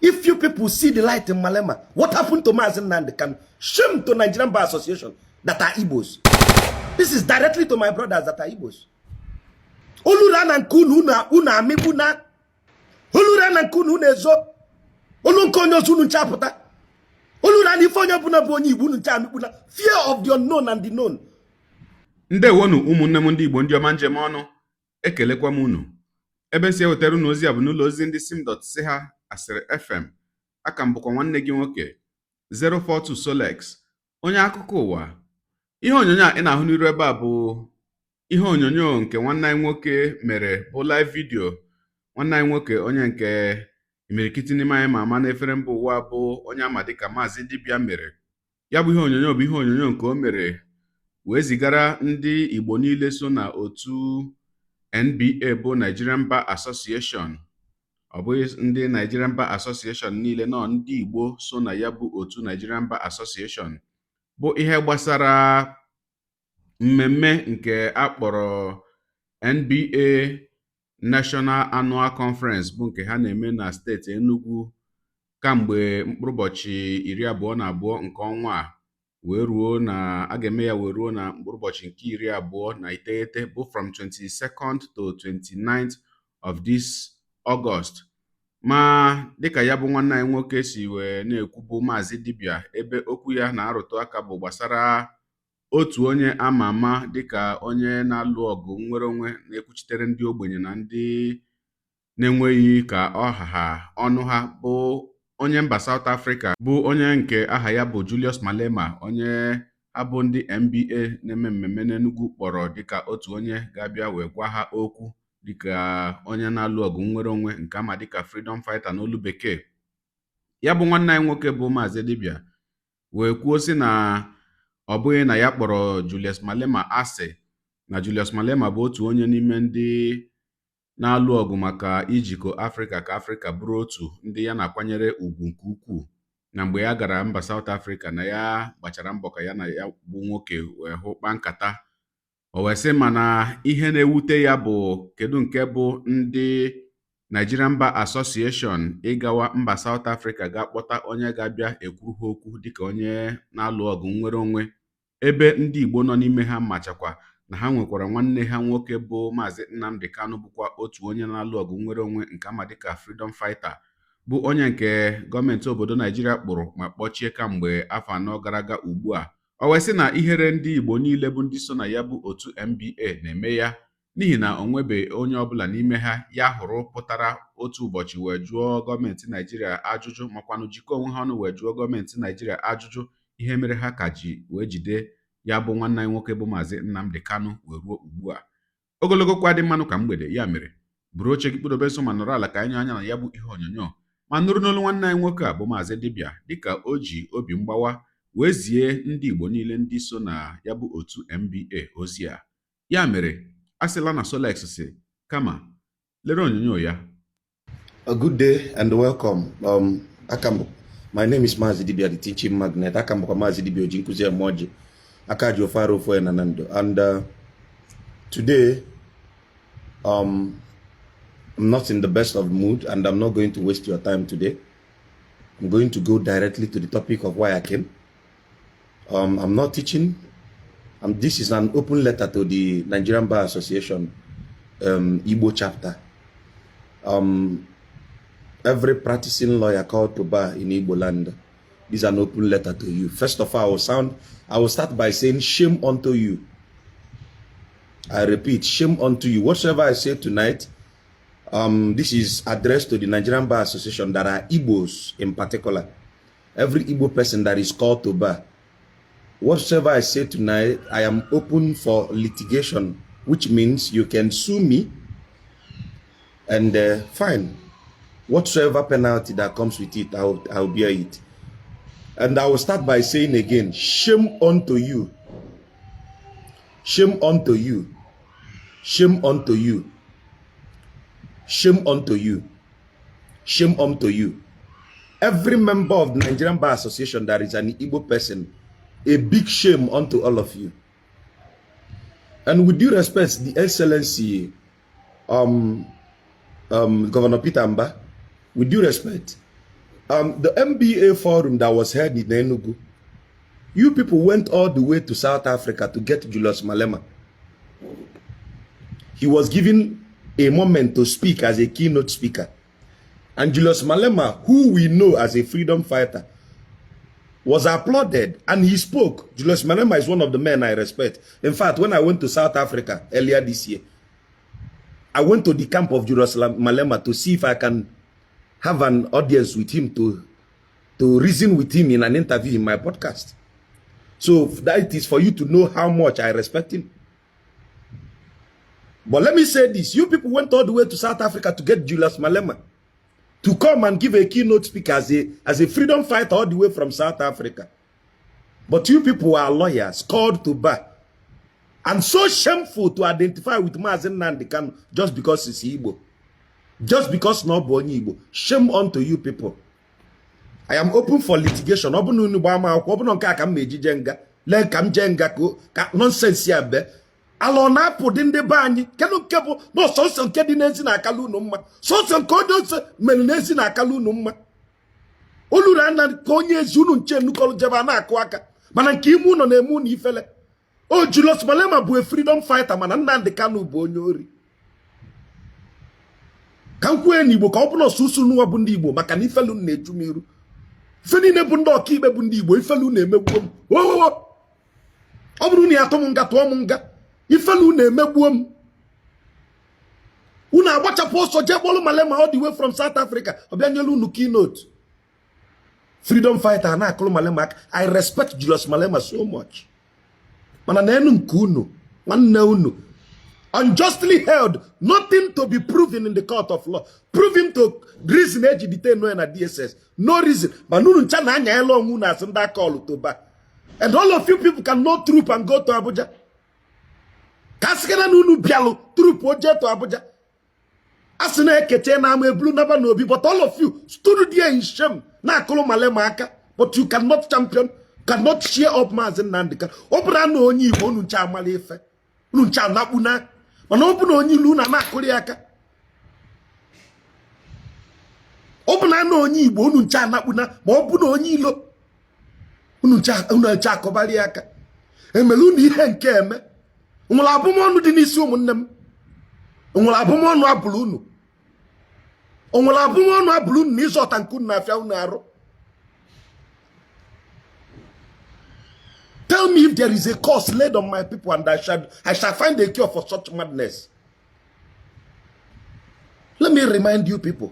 If you people see the light in Malema, what happened to Mazi Dibia? Shame to Nigerian Bar Association that are Igbos. This is directly to my brothers that are Igbos. Olurana nkunu una amibuna. Olurana nkunu unezo. Olunkonyo zunu nchaputa. Olurana ifonyo buna bonyi ibunu ncha amibuna. Fear of the unknown and the known. Ndewonu ụmụnne m ndị Igbo ndị ọma njem ọnụ, ekelekwa m unu. Ebe nsi ewetara unu ozi a bụ n'ụlọ ozi ndị sim.ha asịrị FM. Aka m bụkwa nwanne gị nwoke 042 Solex, onye akụkọ ụwa. Ihe onyonyo a ị na-ahụ n'iru ebe a bụ ihe onyonyo nke nwanne anyị nwoke mere bụ live video. Nwanne anyị nwoke onye nke imirikiti n'ime anyị ma ama n'efere mba ụwa bụ onye ama dịka Mazi Dibia mere. Ya bụ ihe onyonyo bụ ihe onyonyo nke o mere wee zigara ndị Igbo niile so na otu NBA bụ Nigerian Bar Association. Ọ bụghị ndị Nigerian Bar Association niile, nọ ndị Igbo so na ya bụ otu Nigerian Bar Association, bụ ihe gbasara mmemme nke akpọrọ NBA National Annual Conference, bụ nke ha na-eme na steeti Enugu kamgbe mkpụrụ ụbọchị 22 nke ọnwa a wee ruo na a ga-eme ya wee ruo na mkpụrụ ụbọchị nke 29 bụ from 22nd to 29th of this August. Ma dịka ya bụ nwanne anyị nwoke si wee na-ekwu bụ Mazi Dibia, ebe okwu ya na-arụtụ aka bụ gbasara otu onye ama ama dịka onye na-alụ ọgụ nnwere onwe, na-ekwuchitere ndị ogbenye na ndị na-enweghị ka ọha ọnụ ha, bụ onye mba South Africa, bụ onye nke aha ya bụ Julius Malema, onye abụ ndị NBA na-eme mmemme n'Enugu kpọrọ dịka otu onye ga-abịa wee gwa ha okwu dịka onye na-alụ ọgụ nnwere onwe nke ama dịka freedom fighter n'olu bekee. Ya bụ nwanne anyị nwoke bụ Mazi Dibia wee kwuo sị na ọ bụghị na ya kpọrọ Julius Malema asị, na Julius Malema bụ otu onye n'ime ndị na-alụ ọgụ maka ijikọ Afrịka ka Afrịka bụrụ otu, ndị ya na-akwanyere ugwu nke ukwuu. Na mgbe ya gara mba South Africa, na ya gbachara mbọ ka ya na ya bụ nwoke wee hụ kpa nkata. O wee sị mana ihe na-ewute ya bụ kedu nke bụ ndị Nigerian Bar Association ịgawa mba South Africa ga-akpọta onye ga-abịa ekwuru ha okwu dịka onye na-alụ ọgụ nnwere onwe, ebe ndị Igbo nọ n'ime ha machakwa na ha nwekwara nwanne ha nwoke bụ Mazi Nnamdi Kanu, bụkwa otu onye na-alụ ọgụ nnwere onwe nke ama dịka freedom fighter, bụ onye nke gọọmenti obodo Naijiria kpụrụ ma kpọchie kamgbe afọ 4 gara aga ugbu a. O wee sị na ihere ndị Igbo niile bụ ndị so na ya bụ otu NBA na-eme ya, n'ihi na o nwebe onye ọbụla n'ime ha ya hụrụ pụtara otu ụbọchị wee jụọ gọọmenti Naijiria ajụjụ, makwanụ jikọ onwe ha ọnụ wee jụọ gọọmenti Naijiria ajụjụ ihe mere ha ka ji wee jide ya bụ nwanne anyị nwoke bụ Mazi Nnamdi Kanu wee ruo ugbu a. Ogologo kwa dị mmanụ ka mgbede, ya mere buru oche gị kpụdobe nso ma nọrọ ala ka anyị anya na ya bụ ihe onyonyo ma nụrụ n'olu nwanne anyị nwoke a bụ Mazi Dibia dịka o ji obi mgbawa wee zie ndị Igbo niile ndị so na ya bụ otu NBA ozi a. Ya mere asịla na Solex si kama lere onyonyo ya. A good day and welcome. My name is Mazi Dibia, the teaching magnet. Akambo Mazi Dibia oji nkuzi emoji. Akaji ofaro ofo enanando. And today, I'm not in the best of mood, and I'm not going to waste your time today. I'm going to go directly to the topic of why I came. I'm not teaching. This is an open letter to the Nigerian Bar Association Igbo chapter. Every practicing lawyer called to bar in Igbo land, this is an open letter to you. First of all, I will start by saying shame unto you. I repeat, shame unto you. Whatever I say tonight, this is addressed to the Nigerian Bar Association that are Igbos in particular. Every Igbo person that is called to bar. Whatever I say tonight, I am open for litigation, which means you can sue me and fine. Whatsoever penalty that comes with it, I'll bear it. And I will start by saying again, shame unto you. Shame unto you. Shame unto you. Shame unto you. Shame unto you. Every member of the Nigerian Bar Association that is an Igbo person, a big shame unto all of you. And with due respect, the Excellency, Governor Peter Mba, with due respect, The MBA forum that was held in Enugu, you people went all the way to South Africa to get Julius Malema. He was given a moment to speak as a keynote speaker. And Julius Malema, who we know as a freedom fighter, was applauded and he spoke. Julius Malema is one of the men I respect. In fact, when I went to South Africa earlier this year, I went to the camp of Julius Malema to see if I can have an audience with him to reason with him in an interview in my podcast. So that is for you to know how much I respect him. But let me say this. You people went all the way to South Africa to get Julius Malema to come and give a keynote speaker as a freedom fighter all the way from South Africa. But you people are lawyers called to bar. And so shameful to identify with Mazi Dibia just because he's Igbo. Just because not born Igbo. Shame unto you people. I am open for litigation. Nonsense here. Alona put in the bany. Canu kepo no social kedinesi na kalunumma. Social codos menesi na kalunumma. Olurana konye zunun chenu kol jabana kwaka. Manankimu no nemu ni fele. Oh, Julius Malema bu a freedom fighter man and the kanu bonyori. Kankwe ni bo ka opuno susu nuwa bundi Igbo maka ni felu na-eju miru. Feni ne bundo okibe bundi Igbo ifelu na-emegbuom. Wo. Oburu ni atom nga to nga. Ifelu na-emegbuom. Una agbachapụ ọsọ je kpọlụ Malema all the way from South Africa. Obianyelu unu keynote. Freedom fighter na akụlụ Malema. I respect Julius Malema so much. Mana na enu nke unu, nwanne unu. Unjustly held, nothing to be proven in the court of law. Prove him to reason eji detain no na DSS. No reason. But nunu ncha na anya elo ngu na asenda call to ba. And all of you people can no troop and go to Abuja. Kasikana nunu bialu troop oje to Abuja. Asina ekete na ame blue naba no bi. But all of you stood there in shame. Na akolo Malema aka. But you cannot champion. Cannot share up Mazi Dibia. Obra no onyi Igbo nu ncha amale efe. Nu ncha nakpuna. Mana obu na onyi ilu na akuri aka. Obu na onyi Igbo unu ncha nakpuna, ma obu na onyi ilo. Unu ncha akobali aka. Emelu na ihe nke eme. Nwala abụmọnụ dị n'isi ụmụnne m. Nwala abụmọnụ abụrụ unu. Nwala abụmọnụ abụrụ unu n'izu ọta nke unu na-afịa unu arụ. Tell me if there is a curse laid on my people and I shall find a cure for such madness. Let me remind you people.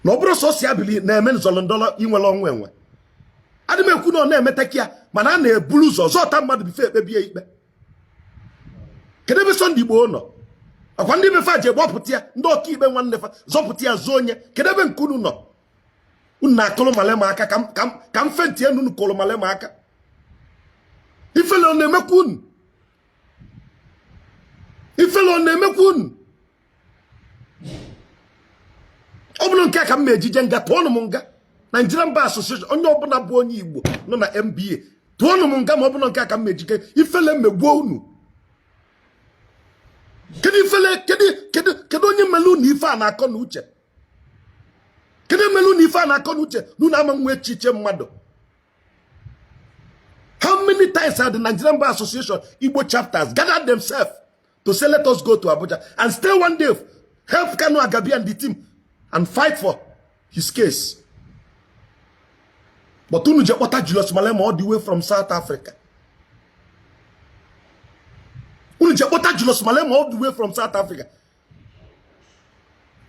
Nobro sociabili na emen zolondolo inwelo onwenwe. Adime kuno na emetekia mana na ebulu zota mmadu bife ekpebie ikpe. Kedebe so ndi Igbo no. Akwa ndi befa je gboputia ndo okibe nwanne fa zoputia zonye. Kedebe nkunu no. Unna akolo Malema aka kam fenti enu kolo Malema aka. Ifelo nemekun. Ifelo nemekun. Obuno nke aka mmejije nga tuonu munga. Nigerian Bar Association onye obuna bu onye Igbo no na MBA. Tuonu munga ma obuno nke aka mmejike ifele mmegbuo unu. Kedu ifele kedu onye melu na ife na akọ na uche. Kedu melu na ife na akọ na uche nu na amanwe echiche mmadu. How many times have the Nigerian Bar Association Igbo chapters gathered themselves to say let us go to Abuja and stay one day, help Kanu Agabi and the team and fight for his case? But Unu Jepota Julius Malema all the way from South Africa. Unu Jepota Julius Malema all the way from South Africa.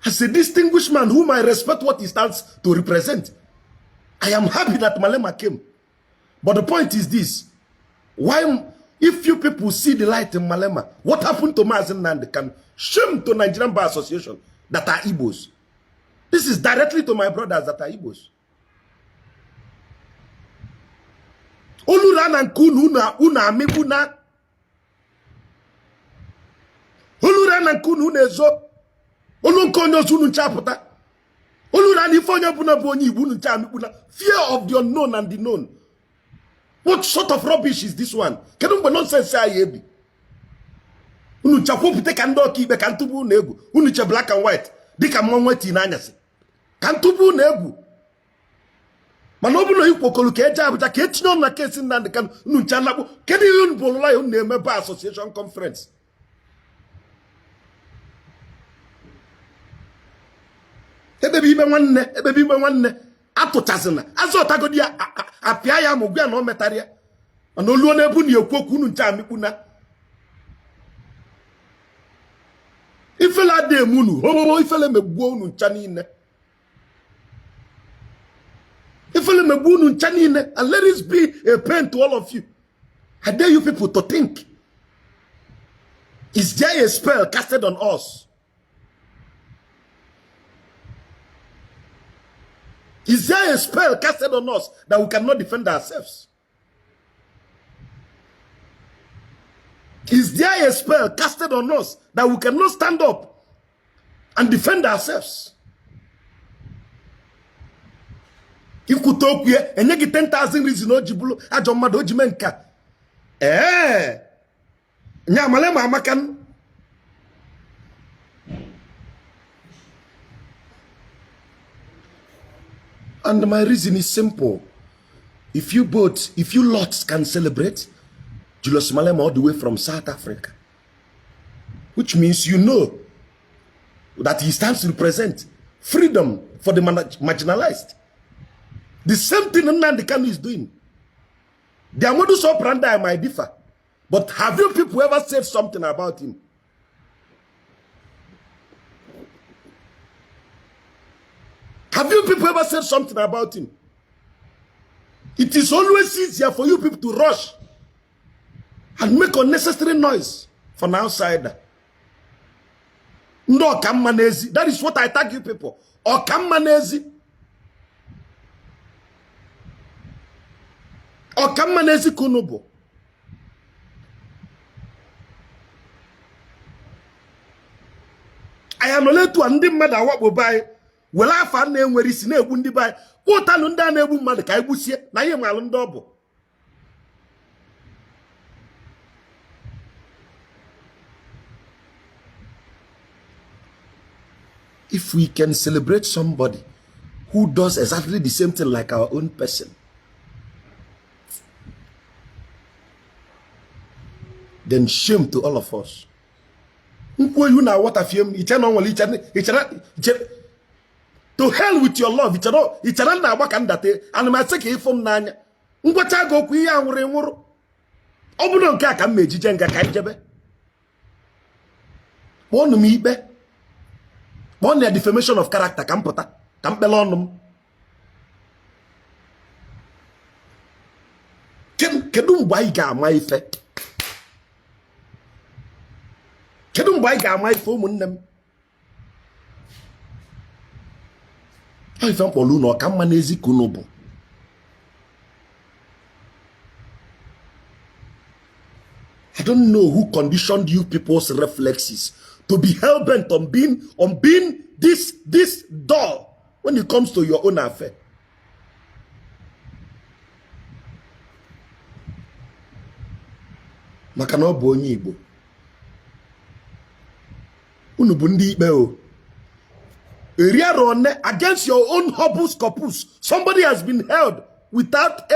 As a distinguished man whom I respect what he stands to represent, I am happy that Malema came. But the point is this. Why, if you people see the light in Malema, what happened to Mazi Dibia? Shame to Nigerian Bar Association that are Igbos. This is directly to my brothers that are Igbos. Olurana nkunu una amibuna. Olurana nkunu unezo. Olunkonyo zunu nchaputa. Olurana ifonyo buna bonyi ibunu nchamibuna. Fear of the unknown and the known. What sort of rubbish is this one? Kedumbe nonsense ayebi. Unu chakopite kando kibe kantubu negu. Unu che black and white. Dika mwanweti inanyasi. Kantubu negu. Mana obu no ikwokolu ka eje Abuja ka etinye on na case Nnamdi Kanu unu ncha nakpo kedu ihe unu bolula ya na-eme Bar Association conference. Ebebi ibe nwanne atụchazina azọtagodi apịa ya mụgwa na o metara ya mana oluo na-ebu na ekwu okwu unu ncha amikpuna ifele adị emunu hobobo ifele megbuo unu ncha niile ifele megbuo unu ncha niile and let it be a pain to all of you. I dare you people to think, is there a spell casted on us? Is there a spell casted on us that we cannot defend ourselves? Is there a spell casted on us that we cannot stand up and defend ourselves? If you talk here and you get 10,000 reasons, Ojibulu, Ajomad, Ojimenka. Malema Amakan. And my reason is simple. If you lots can celebrate Julius Malema all the way from South Africa, which means you know that he stands to represent freedom for the marginalized. The same thing Nnamdi Kanu is doing. Their modus operandi might differ, but have you people ever said something about him? Have you people ever said something about him? It is always easier for you people to rush and make unnecessary noise for an outsider. No, Kamanezi. That is what I tag you people. Or Kamanezi. Or Kamanezi Kunubo. I am only to undo matter what will buy. Well, I found name where is no wundi by. What an undone mother Kaibusia, Nayam Alan double. If we can celebrate somebody who does exactly the same thing like our own person, then shame to all of us. You know what I feel? To hell with your love. It's another wakandate. And my second from Nanya. Ngwatago kuya nwuru. Obuno nke aka mmejije nga ka njebe. Wonu mi ikpe. One the defamation of character ka mpụta. Ka mkpele ọnụ m. Kedu mgbe anyị ga-ama ife? Kedu mgbe anyị ga-ama ife ụmụnne m? I don't know who conditioned you people's reflexes to be hell-bent on being this dull when it comes to your own affair. Makano bụ onye Igbo. Unu bụ ndị ikpe o. Against your own hobus corpus, somebody has been held without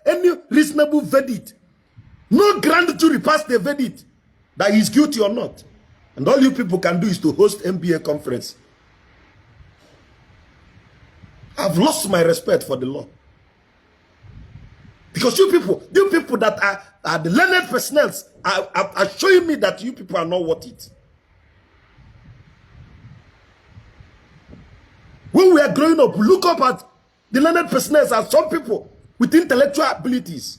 any reasonable verdict. No grand jury passed the verdict that he's guilty or not. And all you people can do is to host MBA conference. I've lost my respect for the law. Because you people that are the learned personnel are showing me that you people are not worth it. When we are growing up, look up at the learned personnel as some people with intellectual abilities.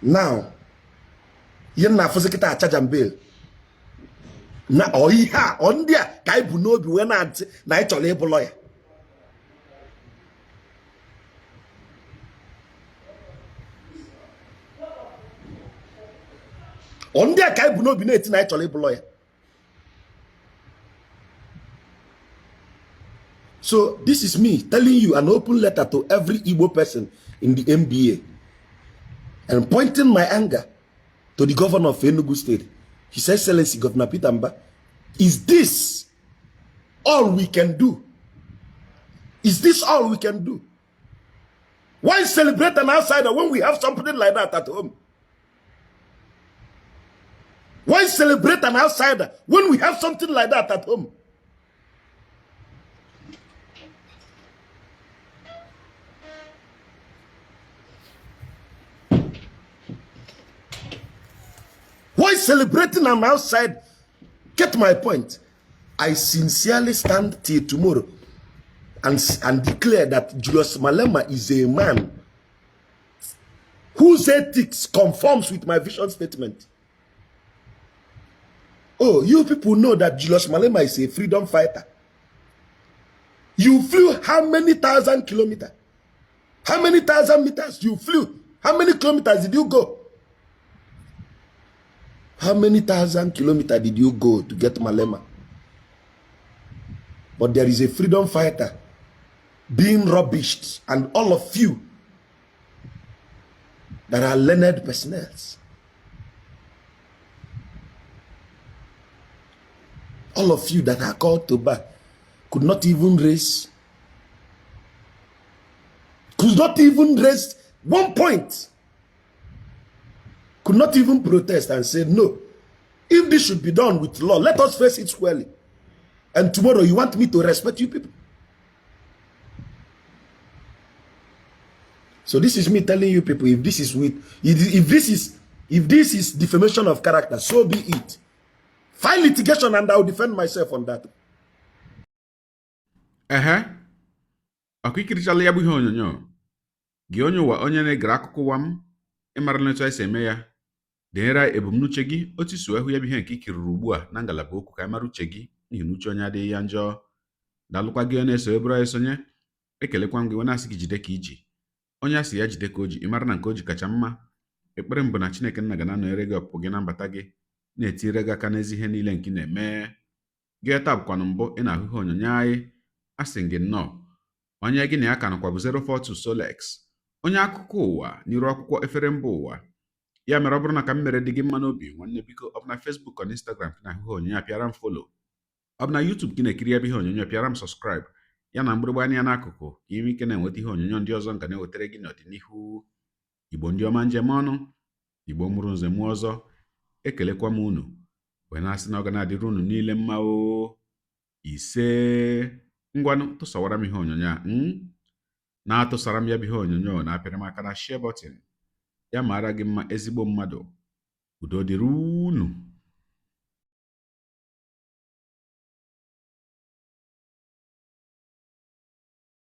Now, you're not for secretary charge and bail. Now, oh yeah, on there, guy who know be when I night or labor lawyer. On there, guy who know be night or labor lawyer. So this is me telling you an open letter to every Igbo person in the MBA and pointing my anger to the governor of Enugu State. His Excellency Governor Peter Mba, is this all we can do Is this all we can do? Why celebrate an outsider when we have something like that at home? Why celebrate an outsider when we have something like that at home? Why celebrating an outside? Get my point. I sincerely stand till tomorrow and declare that Julius Malema is a man whose ethics conforms with my vision statement. Oh, you people know that Julius Malema is a freedom fighter. You flew how many thousand kilometers? How many thousand meters you flew? How many kilometers did you go? How many thousand kilometers did you go to get Malema? But there is a freedom fighter being rubbished, and all of you that are learned personnel, all of you that are called to bar, could not even raise 1 point, could not even protest and say, no, if this should be done with law, let us face it squarely. And tomorrow you want me to respect you people? So this is me telling you people, if this is defamation of character, so be it. File litigation and I'll defend myself on that. Ọkụikirichala ya bụ ihe onyonyo gị onye ụwa onye na-egere akụkọ ụwa m ịmara na etu anyị si eme ya denyere ebumnuche gị otu isi hụ ya bụ ihe nke ikiriri ugbu a na ngalaba okwu ka anyị mara uche gị n'ihi na uche onye adịghị ya njọ. Daalụkwa gị onye na-eso eburu anyị sonye, ekelekwa m gị wee na-asị gị jide ka iji onye asị ya jide ka o ji ịmara na nke o ji kacha mma. Ekpere m bụ na Chineke nna ga na-anọnyere gị ọpụpụ gị na mbata gị, na-etire gị aka n'ezi ihe niile nke ị na-eme. Gị taa bụkwanụ mbụ ị na-ahụ ihe onyonyo anyị, asị gị nnọọ. Onye gị na ya ka nọkwa bụ 042 Solex, onye akụkọ ụwa n'iru akwụkwọ efere mba ụwa. Ya mere ọ bụrụ na ka m mere dị gị mma n'obi, nwanne biko ọ bụ na Facebook na Instagram ka na-ahụ ihe onyonyo apịara m follow, ọ bụ na YouTube ka ị na-ekiri ya bụ ihe onyonyo pịara m subscribe ya na mgbịrịgba anya n'akụkụ ka ị nwee ike na-enweta ihe onyonyo ndị ọzọ nga na-ewetara gị n'ọdịnihu. Igbo ndị ọma njem ọnụ, Igbo mụrụ nze mụ ọzọ, ekelekwa m unu wee na-asị na ọ ga na-adịrị unu niile mma o. Ise ngwanụ tụsawara m ihe onyonyo a na-atụsara m ya bụ ihe onyonyo na-apịara m aka na share button. Ya mara gị mma ezigbo mmadụ. Udo dịrị unu.